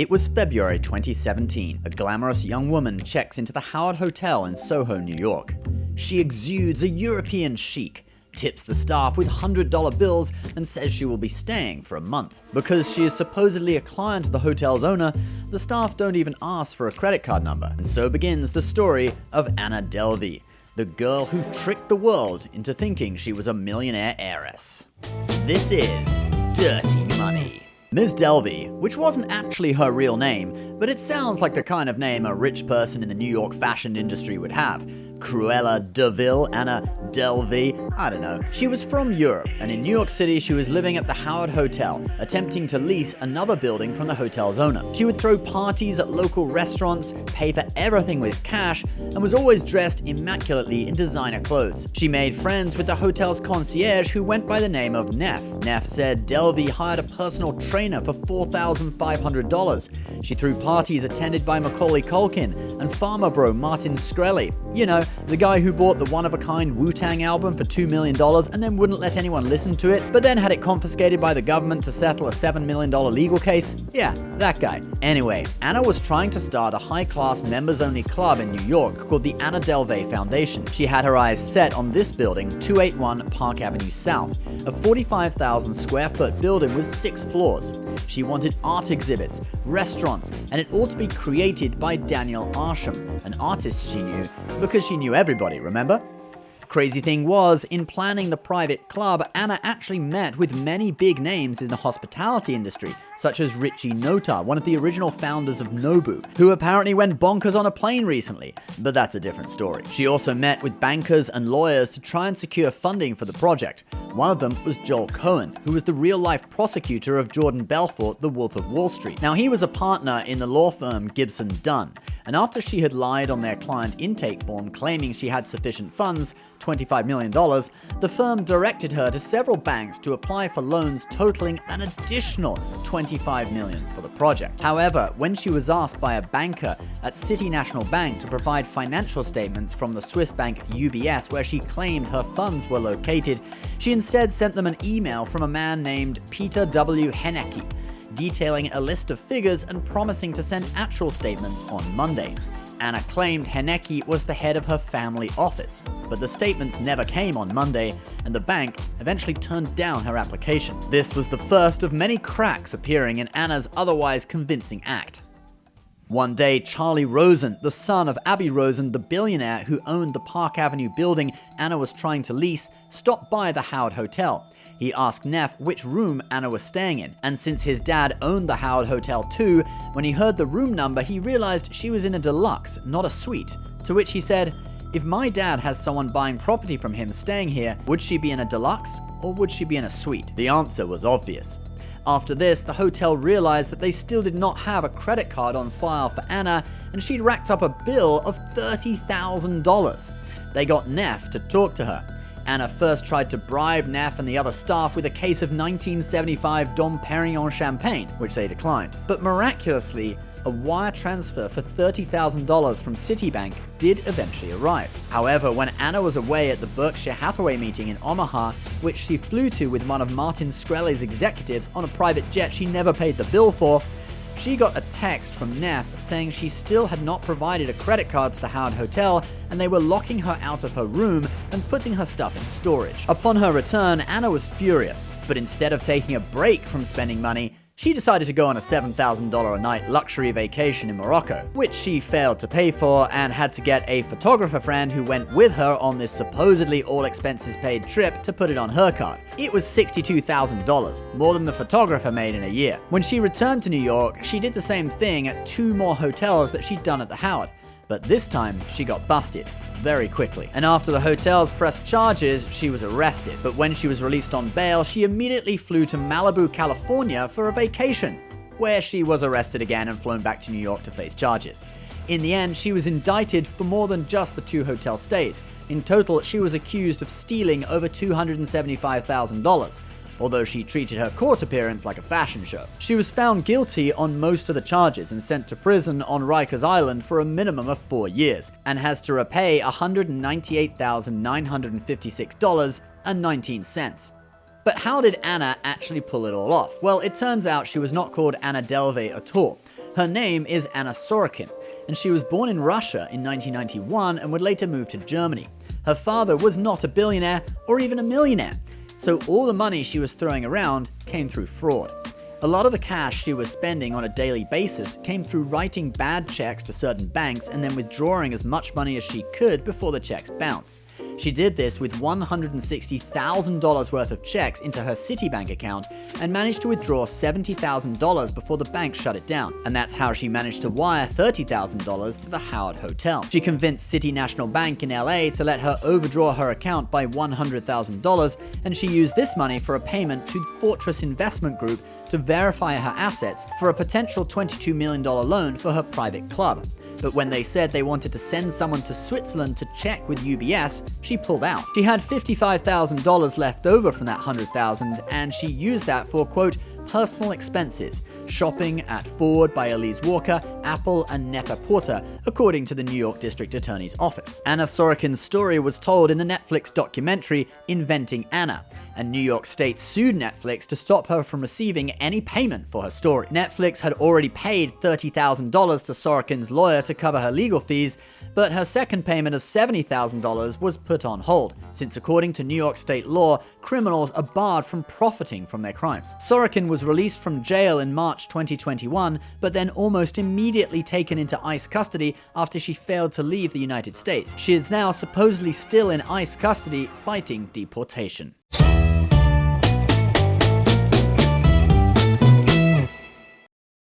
It was February 2017. A glamorous young woman checks into the Howard Hotel in Soho, New York. She exudes a European chic, tips the staff with $100 bills, and says she will be staying for a month. Because she is supposedly a client of the hotel's owner, the staff don't even ask for a credit card number. And so begins the story of Anna Delvey, the girl who tricked the world into thinking she was a millionaire heiress. This is Dirty Money. Ms. Delvey, which wasn't actually her real name, but it sounds like the kind of name a rich person in the New York fashion industry would have. Cruella de Vil, Anna Delvey, I don't know. She was from Europe, and in New York City she was living at the Howard Hotel, attempting to lease another building from the hotel's owner. She would throw parties at local restaurants, pay for everything with cash, and was always dressed immaculately in designer clothes. She made friends with the hotel's concierge who went by the name of Neff. Neff said Delvey hired a personal trainer for $4,500. She threw parties attended by Macaulay Culkin and farmer bro Martin Shkreli. You know, the guy who bought the one-of-a-kind Wu-Tang album for $2 million and then wouldn't let anyone listen to it, but then had it confiscated by the government to settle a $7 million legal case? Yeah, that guy. Anyway, Anna was trying to start a high-class members-only club in New York called the Anna Delvey Foundation. She had her eyes set on this building, 281 Park Avenue South, a 45,000 square foot building with 6 floors. She wanted art exhibits, restaurants, and it all to be created by Daniel Arsham, an artist she knew, because she knew everybody, remember? Crazy thing was, in planning the private club, Anna actually met with many big names in the hospitality industry, such as Richie Notar, one of the original founders of Nobu, who apparently went bonkers on a plane recently, but that's a different story. She also met with bankers and lawyers to try and secure funding for the project. One of them was Joel Cohen, who was the real-life prosecutor of Jordan Belfort, the Wolf of Wall Street. Now, he was a partner in the law firm Gibson Dunn, and after she had lied on their client intake form claiming she had sufficient funds, $25 million, the firm directed her to several banks to apply for loans totaling an additional $25 million for the project. However, when she was asked by a banker at City National Bank to provide financial statements from the Swiss bank UBS where she claimed her funds were located, she instead sent them an email from a man named Peter W. Hennecke, detailing a list of figures and promising to send actual statements on Monday. Anna claimed Hennecke was the head of her family office, but the statements never came on Monday, and the bank eventually turned down her application. This was the first of many cracks appearing in Anna's otherwise convincing act. One day, Charlie Rosen, the son of Abby Rosen, the billionaire who owned the Park Avenue building Anna was trying to lease, stopped by the Howard Hotel. He asked Neff which room Anna was staying in, and since his dad owned the Howard Hotel too, when he heard the room number, he realized she was in a deluxe, not a suite. To which he said, "If my dad has someone buying property from him staying here, would she be in a deluxe or would she be in a suite?" The answer was obvious. After this, the hotel realized that they still did not have a credit card on file for Anna, and she'd racked up a bill of $30,000. They got Neff to talk to her. Anna first tried to bribe Neff and the other staff with a case of 1975 Dom Perignon champagne, which they declined. But miraculously, a wire transfer for $30,000 from Citibank did eventually arrive. However, when Anna was away at the Berkshire Hathaway meeting in Omaha, which she flew to with one of Martin Shkreli's executives on a private jet she never paid the bill for, she got a text from Neff saying she still had not provided a credit card to the Howard Hotel and they were locking her out of her room and putting her stuff in storage. Upon her return, Anna was furious, but instead of taking a break from spending money, she decided to go on a $7,000 a night luxury vacation in Morocco, which she failed to pay for and had to get a photographer friend who went with her on this supposedly all expenses paid trip to put it on her card. It was $62,000, more than the photographer made in a year. When she returned to New York, she did the same thing at 2 more hotels that she'd done at the Howard, but this time she got busted very quickly. And after the hotels pressed charges, she was arrested. But when she was released on bail, she immediately flew to Malibu, California for a vacation, where she was arrested again and flown back to New York to face charges. In the end, she was indicted for more than just the 2 hotel stays. In total, she was accused of stealing over $275,000. although she treated her court appearance like a fashion show. She was found guilty on most of the charges and sent to prison on Rikers Island for a minimum of 4 years, and has to repay $198,956.19. But how did Anna actually pull it all off? Well, it turns out she was not called Anna Delvey at all. Her name is Anna Sorokin, and she was born in Russia in 1991 and would later move to Germany. Her father was not a billionaire or even a millionaire, so all the money she was throwing around came through fraud. A lot of the cash she was spending on a daily basis came through writing bad checks to certain banks and then withdrawing as much money as she could before the checks bounced. She did this with $160,000 worth of checks into her Citibank account and managed to withdraw $70,000 before the bank shut it down. And that's how she managed to wire $30,000 to the Howard Hotel. She convinced City National Bank in LA to let her overdraw her account by $100,000, and she used this money for a payment to Fortress Investment Group to verify her assets for a potential $22 million loan for her private club. But when they said they wanted to send someone to Switzerland to check with UBS, she pulled out. She had $55,000 left over from that $100,000, and she used that for, quote, personal expenses, shopping at Ford by Elise Walker, Apple, and Net-a-Porter, according to the New York District Attorney's Office. Anna Sorokin's story was told in the Netflix documentary Inventing Anna, and New York State sued Netflix to stop her from receiving any payment for her story. Netflix had already paid $30,000 to Sorokin's lawyer to cover her legal fees, but her second payment of $70,000 was put on hold, since according to New York State law, criminals are barred from profiting from their crimes. Sorokin was released from jail in March 2021, but then almost immediately taken into ICE custody after she failed to leave the United States. She is now supposedly still in ICE custody fighting deportation.